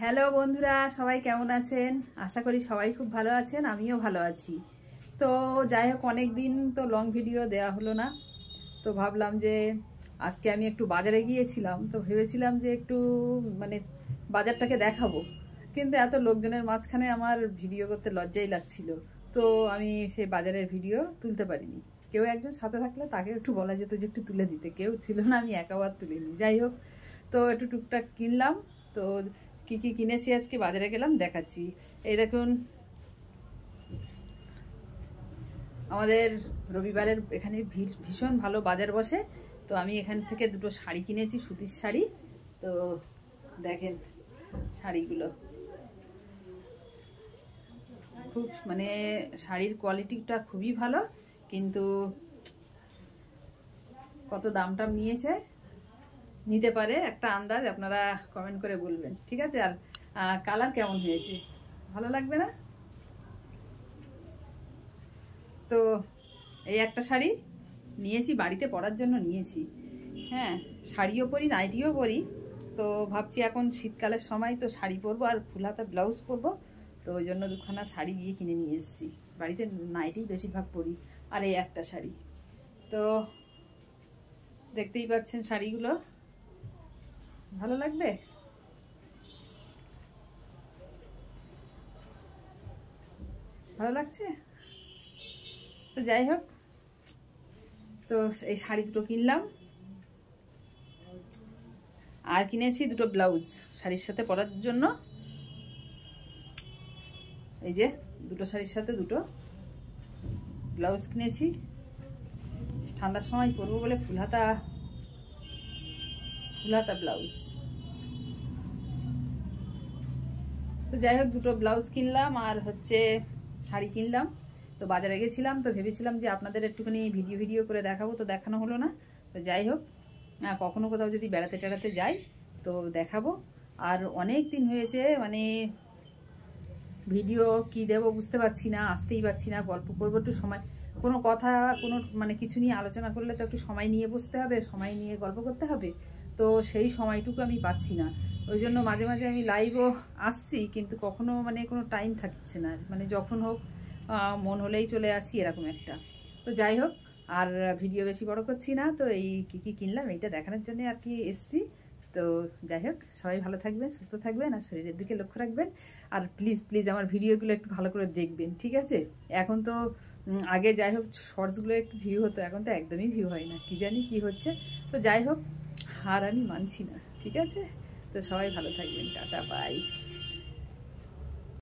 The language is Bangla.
হ্যালো বন্ধুরা, সবাই কেমন আছেন? আশা করি সবাই খুব ভালো আছেন, আমিও ভালো আছি। তো যাই হোক, অনেক দিন তো লং ভিডিও দেওয়া হলো না, তো ভাবলাম যে আজকে আমি একটু বাজারে গিয়েছিলাম, তো ভেবেছিলাম যে একটু মানে বাজারটাকে দেখাবো, কিন্তু এত লোকজনের মাঝখানে আমার ভিডিও করতে লজ্জাই লাগছিল। তো আমি সেই বাজারের ভিডিও তুলতে পারিনি। কেউ একজন সাথে থাকলে তাকে একটু বলা যেত যে একটু তুলে দিতে, কেউ ছিল না, আমি একাবার তুলিনি। যাই হোক, তো একটু টুকটাক কিনলাম। তো কি কি কিনেছি আজকে বাজারে গেলাম দেখাচ্ছি। এই দেখুন, আমাদের রবিবারের এখানে ভীষণ ভালো বাজার বসে। তো আমি এখান থেকে দুটো শাড়ি কিনেছি, সুতির শাড়ি। তো দেখেন শাড়িগুলো, খুব মানে শাড়ির কোয়ালিটিটা খুবই ভালো, কিন্তু কত দামটা নিয়েছে নিতে পারে একটা আন্দাজ আপনারা কমেন্ট করে বলবেন, ঠিক আছে? আর কালার কেমন হয়েছে, ভালো লাগবে না? তো এই একটা শাড়ি নিয়েছি, বাড়িতে পরার জন্য নিয়েছি। হ্যাঁ, শাড়িও পরি, নাইটিও পরি। তো ভাবছি এখন শীতকালের সময় তো শাড়ি পরবো আর ফুল হাতা ব্লাউজ পরবো। তো ওই জন্য দুখানা শাড়ি গিয়ে কিনে নিয়ে এসেছি। বাড়িতে নাইটি বেশিরভাগ পরি। আর এই একটা শাড়ি, তো দেখতেই পাচ্ছেন শাড়িগুলো ভালো লাগবে। ভালো লাগছে তো যাই হোক, তো এই শাড়ি দুটো কিনলাম। আর কিনেছি দুটো ব্লাউজ শাড়ির সাথে পরার জন্য। এই যে দুটো শাড়ির সাথে দুটো ব্লাউজ কিনেছি, ঠান্ডার সময় পরবো বলে ফুল হাতা ব্লাউজ। তো যাই হোক, দুটো ব্লাউজ কিনলাম আর হচ্ছে শাড়ি কিনলাম। তো বাজারে গেছিলাম, তো ভেবেছিলাম যে আপনাদের একটুখানি ভিডিও করে দেখাবো, তো দেখানো হলো না। তো যাই হোক, কখনো কোথাও যদি বেড়াতে টেড়াতে যাই তো দেখাবো। আর অনেক দিন হয়েছে, মানে ভিডিও কি দেবো বুঝতে পারছি না, আসতেই পারছি না। গল্প করবো একটু, সময় কোনো কথা কোনো মানে কিছু নিয়ে আলোচনা করলে তো একটু সময় নিয়ে বসতে হবে, সময় নিয়ে গল্প করতে হবে। তো সেই সময়টুকু আমি পাচ্ছি না। ওই জন্য মাঝে মাঝে আমি লাইভও আসছি, কিন্তু কখনো মানে কোনো টাইম থাকছে না, মানে যখন হোক মন হলেই চলে আসি, এরকম একটা। তো যাই হোক, আর ভিডিও বেশি বড় করছি না। তো এই কী কিনলাম এইটা দেখানোর জন্য আর কি এসছি। তো যাই হোক, সবাই ভালো থাকবেন, সুস্থ থাকবেন, আর শরীরের দিকে লক্ষ্য রাখবেন। আর প্লিজ প্লিজ আমার ভিডিওগুলো একটু ভালো করে দেখবেন, ঠিক আছে? এখন তো আগে যাই হোক শর্টসগুলো একটু ভিউ হতো, এখন তো একদমই ভিউ হয় না, কি জানি কি হচ্ছে। তো যাই হোক, আর আমি মানছি না, ঠিক আছে? তো সবাই ভালো থাকবেন, টাটা, বাই।